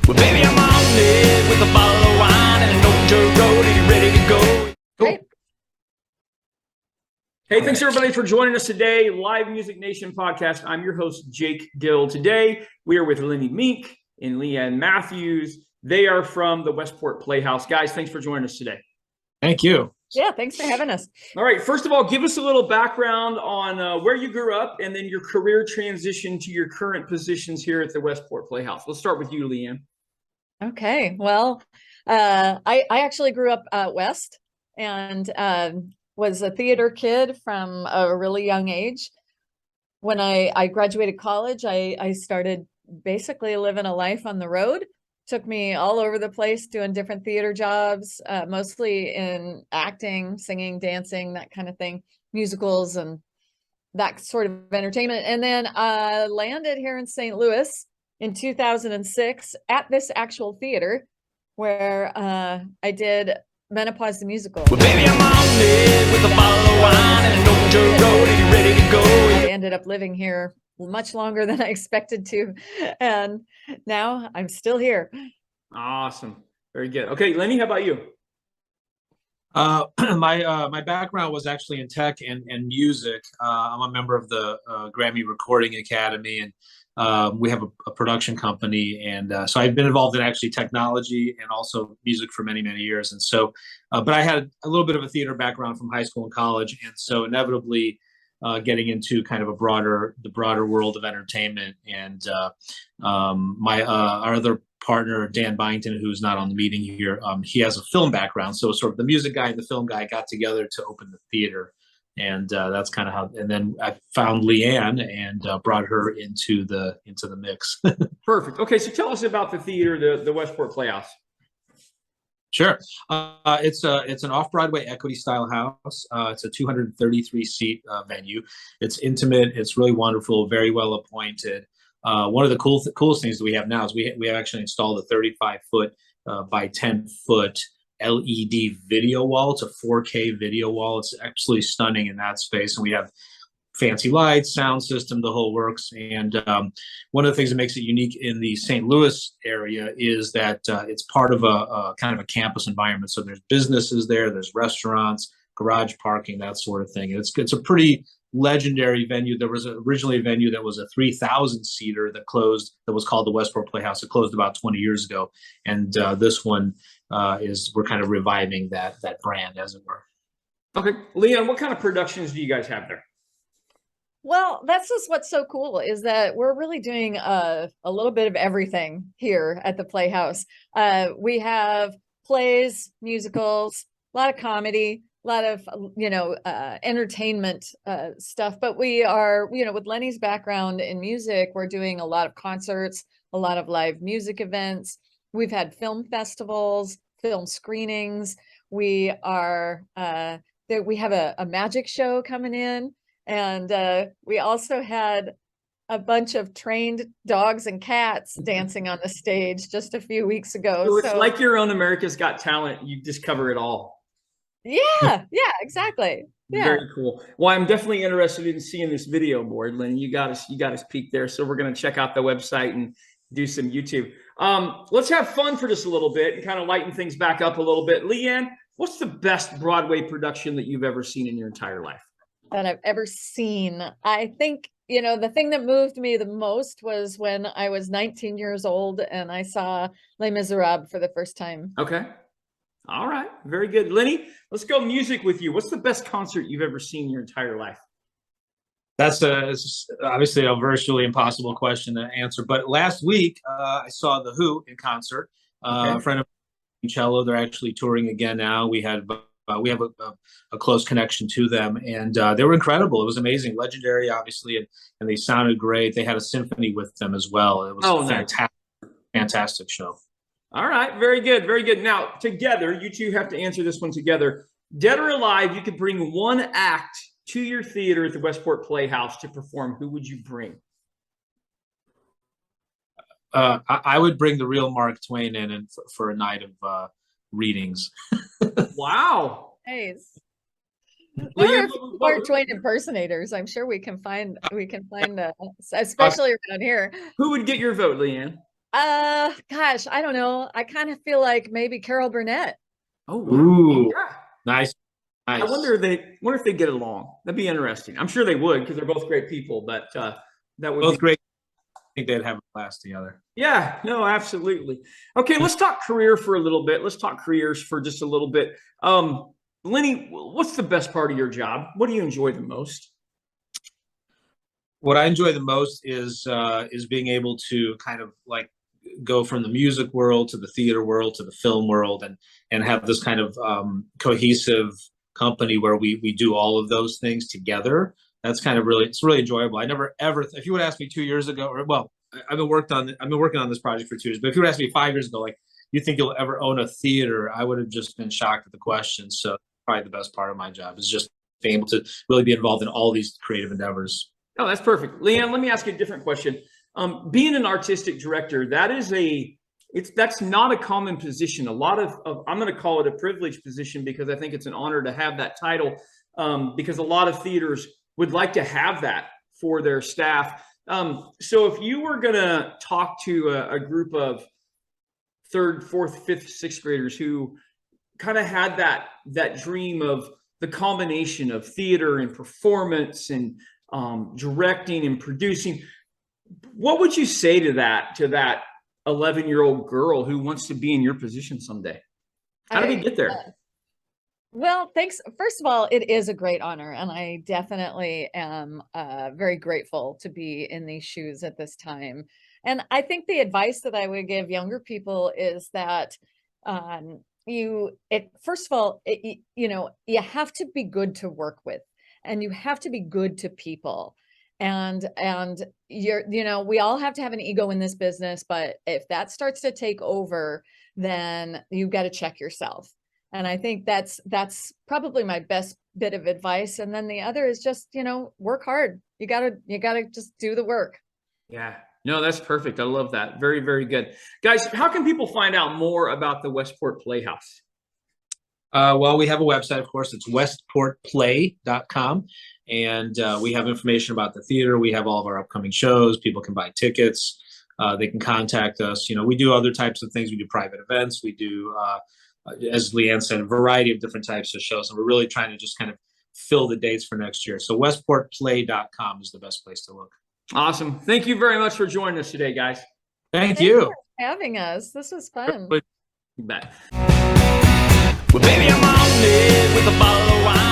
Well, baby, I'm on it with a bottle of wine and an old dirt road. Are you ready to go? Hey. Hey, thanks everybody for joining us today. Live Music Nation podcast. I'm your host, Jake Gill. Today, we are with Lenny, Mink and Leanne Mathews. They are from the Westport Playhouse. Guys, thanks for joining us today. Thank you. Yeah, thanks for having us. All right, first of all, give us a little background on where you grew up and then your career transition to your current positions here at the Westport Playhouse. Let's start with you, Leanne. Okay, well, I actually grew up out west and was a theater kid from a really young age. When I graduated college, I started basically living a life on the road. Took me all over the place doing different theater jobs, mostly in acting, singing, dancing, that kind of thing, musicals and that sort of entertainment. And then I landed here in St. Louis in 2006 at this actual theater where I did Menopause the Musical. Well, baby, I'm on it with a bottle of wine and an old dirt road. Are you ready to go? I ended up living here much longer than I expected to, and now I'm still here. Awesome. Very good. Okay, Lenny, how about you? My background was actually in tech and music. I'm a member of the Grammy Recording Academy, and we have a production company. And so I've been involved in actually technology and also music for many, many years. And so, but I had a little bit of a theater background from high school and college. And so inevitably getting into kind of the broader world of entertainment. And our other partner, Dan Byington, who's not on the meeting here, he has a film background. So sort of the music guy and the film guy got together to open the theater. And that's kind of how, and then I found Leanne and brought her into the mix. Perfect. Okay, so tell us about the theater, the Westport Playhouse. Sure. It's an off-Broadway equity style house. It's a 233 seat venue. It's intimate. It's really wonderful. Very well appointed. One of the coolest things that we have now is we have actually installed a 35-foot by 10-foot LED video wall. It's a 4K video wall. It's absolutely stunning in that space, and we have fancy lights, sound system, the whole works. And one of the things that makes it unique in the St. Louis area is that it's part of a kind of a campus environment. So there's businesses there, there's restaurants, garage parking, that sort of thing. And it's a pretty legendary venue. There was originally a venue that was a 3,000 seater that closed, that was called the Westport Playhouse. It closed about 20 years ago. And this one we're kind of reviving that brand, as it were. Okay, Leanne, what kind of productions do you guys have there? Well, that's just what's so cool is that we're really doing a little bit of everything here at the Playhouse. We have plays, musicals, a lot of comedy, a lot of, entertainment stuff. But we are, with Lenny's background in music, we're doing a lot of concerts, a lot of live music events. We've had film festivals, film screenings. We are, we have a magic show coming in. And we also had a bunch of trained dogs and cats dancing on the stage just a few weeks ago. So it's like your own America's Got Talent. You just cover it all. Yeah, exactly. Yeah. Very cool. Well, I'm definitely interested in seeing this video board, Lenny. You got us peeked there. So we're going to check out the website and do some YouTube. Let's have fun for just a little bit and kind of lighten things back up a little bit. Leanne, what's the best Broadway production that you've ever seen in your entire life? That I've ever seen. I think, the thing that moved me the most was when I was 19 years old and I saw Les Miserables for the first time. Okay. All right. Very good. Lenny, let's go music with you. What's the best concert you've ever seen in your entire life? That's obviously a virtually impossible question to answer. But last week, I saw The Who in concert. A friend of mine, cello, they're actually touring again now. We have a close connection to them, and they were incredible. It was amazing, legendary, obviously, and they sounded great. They had a symphony with them as well. It was a fantastic show. All right, very good, very good. Now, together, you two have to answer this one together. Dead or alive, you could bring one act to your theater at the Westport Playhouse to perform. Who would you bring? I would bring the real Mark Twain in and for a night of readings. Wow. Nice. There are Mark Twain impersonators. I'm sure we can find especially around here. Who would get your vote, Leanne? Gosh, I don't know. I kind of feel like maybe Carol Burnett. Oh, wow. Ooh, Yeah. nice. I Nice. wonder if they get along. That'd be interesting. I'm sure they would because they're both great people. But that would Both be great. I think they'd have a blast together. Yeah, no, absolutely. Okay, let's talk career for a little bit. Let's talk careers for just a little bit. Lenny, what's the best part of your job? What do you enjoy the most? What I enjoy the most is being able to kind of like go from the music world to the theater world to the film world, and have this kind of cohesive company where we do all of those things together. That's kind of it's really enjoyable. I never ever, if you would ask me 2 years ago, or well, I've been working on this project for 2 years, but if you would ask me 5 years ago, like, you think you'll ever own a theater, I would have just been shocked at the question. So probably the best part of my job is just being able to really be involved in all these creative endeavors. Oh, that's perfect. Leanne, let me ask you a different question. Being an artistic director, that's not a common position. A lot of I'm going to call it a privileged position because I think it's an honor to have that title, because a lot of theaters would like to have that for their staff. So if you were going to talk to a group of third, fourth, fifth, sixth graders who kind of had that dream of the combination of theater and performance and directing and producing, what would you say to that 11-year-old girl who wants to be in your position someday? How do we get there? Well, thanks. First of all, it is a great honor, and I definitely am very grateful to be in these shoes at this time. And I think the advice that I would give younger people is that first of all, you have to be good to work with, and you have to be good to people. And we all have to have an ego in this business, but if that starts to take over, then you've got to check yourself. And I think that's probably my best bit of advice. And then the other is just, work hard. You gotta just do the work. Yeah, no, that's perfect. I love that. Very, very good. Guys, how can people find out more about the Westport Playhouse? Well, we have a website, of course. It's westportplay.com. And we have information about the theater. We have all of our upcoming shows. People can buy tickets. They can contact us. We do other types of things. We do private events. We do, as Leanne said, a variety of different types of shows. And we're really trying to just kind of fill the dates for next year. So westportplay.com is the best place to look. Awesome. Thank you very much for joining us today, guys. Thank you for having us. This was fun. You bet. Well, baby, I'm on it with a bottle of wine.